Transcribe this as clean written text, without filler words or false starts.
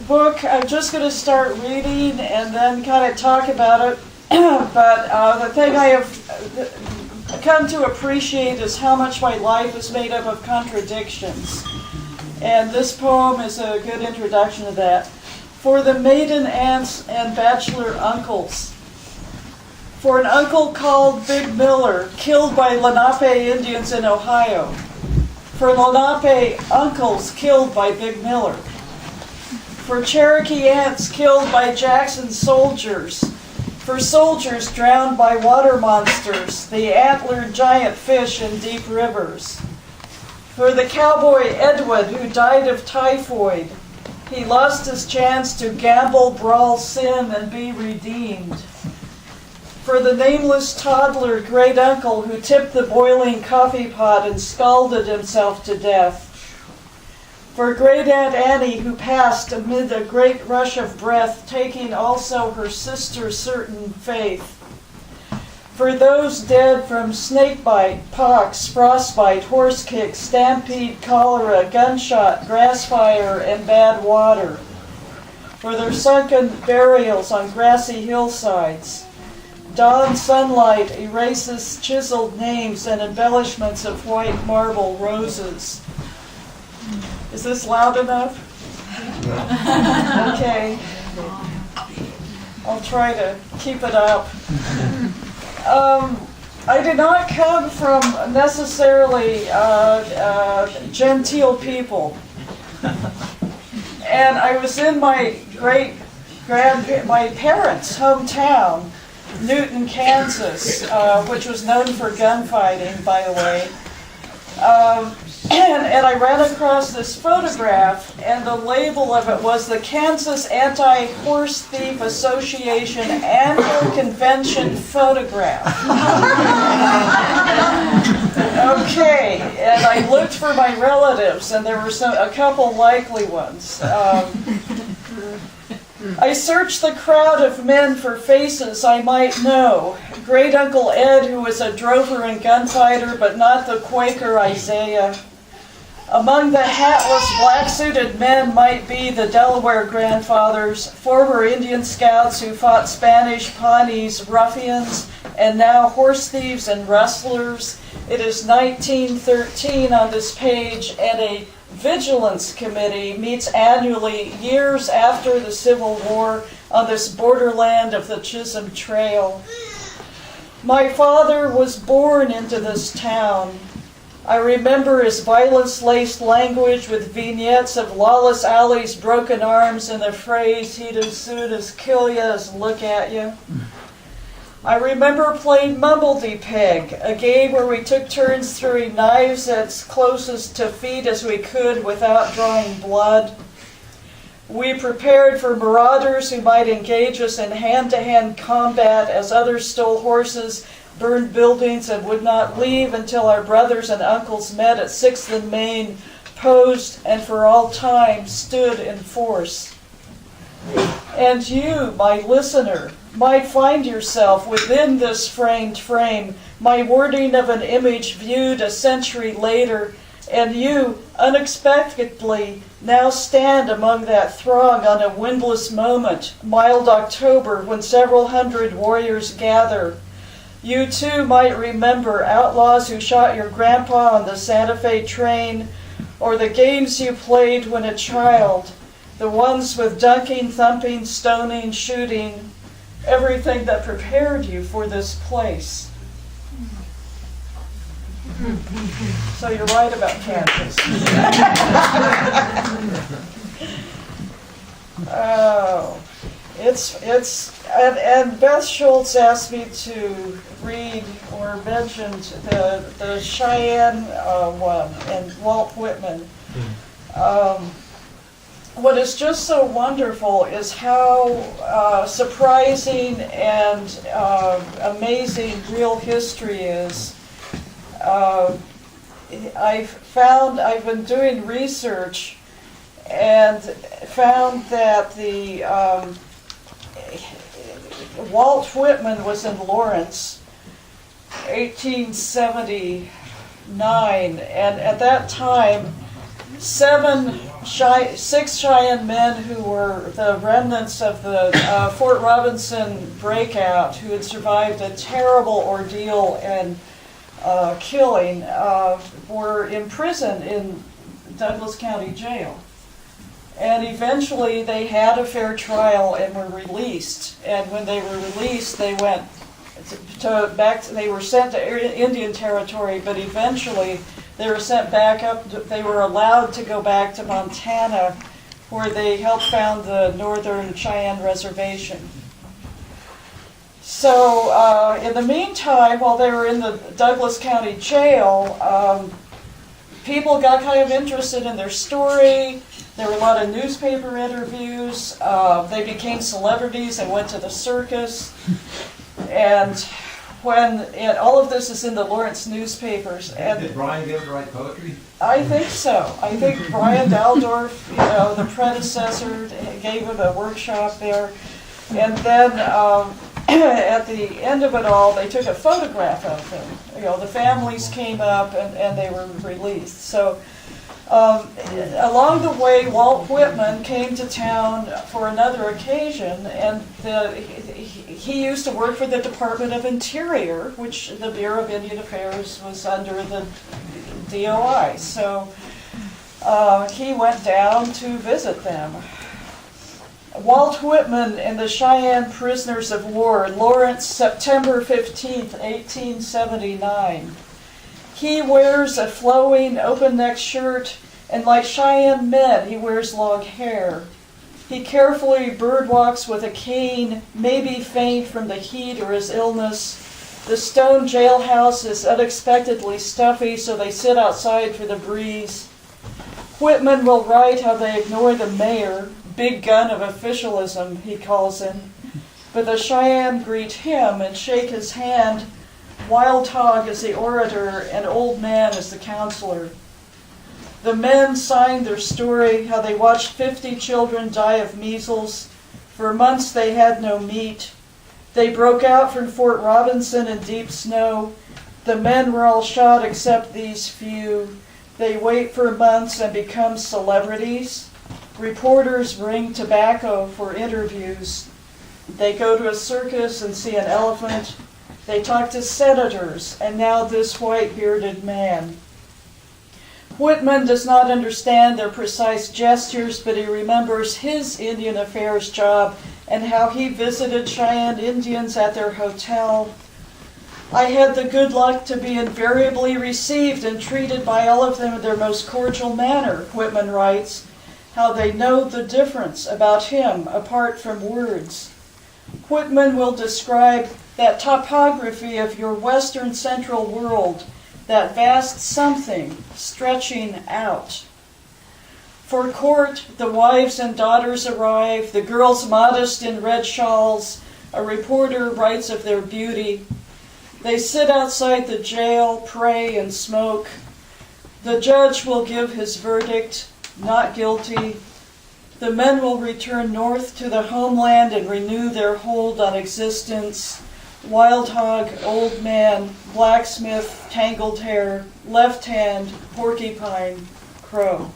Book, I'm just going to start reading and then kind of talk about it. But the thing I have come to appreciate is how much my life is made up of contradictions. And this poem is a good introduction to that. For the maiden aunts and bachelor uncles. For an uncle called Big Miller, killed by Lenape Indians in Ohio. For Lenape uncles killed by Big Miller. For Cherokee aunts killed by Jackson soldiers. For soldiers drowned by water monsters, the antlered giant fish in deep rivers. For the cowboy Edward who died of typhoid, he lost his chance to gamble, brawl, sin, and be redeemed. For the nameless toddler great uncle who tipped the boiling coffee pot and scalded himself to death. For great Aunt Annie who passed amid a great rush of breath, taking also her sister's certain faith. For those dead from snakebite, pox, frostbite, horse kick, stampede, cholera, gunshot, grass fire, and bad water. For their sunken burials on grassy hillsides. Dawn sunlight erases chiseled names and embellishments of white marble roses. Is this loud enough? Okay. I'll try to keep it up. I did not come from necessarily genteel people. And I was in my my parents' hometown, Newton, Kansas, which was known for gunfighting, by the way. And I ran across this photograph, and the label of it was the Kansas Anti-Horse Thief Association Annual Convention Photograph. Okay, and I looked for my relatives, and there were a couple likely ones. I searched the crowd of men for faces I might know. Great Uncle Ed, who was a drover and gunfighter, but not the Quaker Isaiah. Among the hatless, black-suited men might be the Delaware grandfathers, former Indian scouts who fought Spanish Pawnees, ruffians, and now horse thieves and rustlers. It is 1913 on this page, and a Vigilance Committee meets annually years after the Civil War on this borderland of the Chisholm Trail. My father was born into this town. I remember his violence-laced language with vignettes of lawless alleys, broken arms, and the phrase, he'd as soon as kill you as look at you. I remember playing Mumbledy Peg, a game where we took turns throwing knives as closest to feet as we could without drawing blood. We prepared for marauders who might engage us in hand-to-hand combat as others stole horses, burned buildings, and would not leave until our brothers and uncles met at 6th and Main, posed, and for all time stood in force. And you, my listener, might find yourself within this framed frame, my wording of an image viewed a century later, and you, unexpectedly, now stand among that throng on a windless moment, mild October, when several hundred warriors gather. You too might remember outlaws who shot your grandpa on the Santa Fe train, or the games you played when a child, the ones with dunking, thumping, stoning, shooting, everything that prepared you for this place. So you're right about Kansas. Oh, and Beth Schultz asked me to read or mentioned the Cheyenne one and Walt Whitman. What is just so wonderful is how surprising and amazing real history is. I've been doing research and found that the Walt Whitman was in Lawrence, 1879, and at that time Six Cheyenne men who were the remnants of the Fort Robinson breakout, who had survived a terrible ordeal and killing, were imprisoned in Douglas County Jail. And eventually they had a fair trial and were released. And when they were released, they went they were sent to Indian Territory, but eventually they were sent back up. They were allowed to go back to Montana, where they helped found the Northern Cheyenne Reservation. So in the meantime, while they were in the Douglas County Jail, people got kind of interested in their story. There were a lot of newspaper interviews. They became celebrities and went to the circus. And all of this is in the Lawrence newspapers. And did Brian get to write poetry? I think so. I think Brian Daldorf, the predecessor, gave him a workshop there. And then at the end of it all, they took a photograph of him. The families came up and they were released. So along the way, Walt Whitman came to town for another occasion, and he used to work for the Department of Interior, which the Bureau of Indian Affairs was under the DOI. So he went down to visit them. Walt Whitman and the Cheyenne Prisoners of War, Lawrence, September 15th, 1879. He wears a flowing, open-necked shirt, and like Cheyenne men, he wears long hair. He carefully birdwalks with a cane, maybe faint from the heat or his illness. The stone jailhouse is unexpectedly stuffy, so they sit outside for the breeze. Whitman will write how they ignore the mayor, big gun of officialism, he calls him. But the Cheyenne greet him and shake his hand. Wild Hog is the orator, and Old Man is the counselor. The men signed their story, how they watched 50 children die of measles. For months they had no meat. They broke out from Fort Robinson in deep snow. The men were all shot except these few. They wait for months and become celebrities. Reporters bring tobacco for interviews. They go to a circus and see an elephant. They talk to senators, and now this white-bearded man. Whitman does not understand their precise gestures, but he remembers his Indian Affairs job and how he visited Cheyenne Indians at their hotel. I had the good luck to be invariably received and treated by all of them in their most cordial manner, Whitman writes, how they know the difference about him apart from words. Whitman will describe that topography of your western central world, that vast something stretching out. For court, the wives and daughters arrive, the girls modest in red shawls. A reporter writes of their beauty. They sit outside the jail, pray and smoke. The judge will give his verdict, not guilty. The men will return north to the homeland and renew their hold on existence. Wild Hog, Old Man, Blacksmith, Tangled Hair, Left Hand, Porcupine, Crow.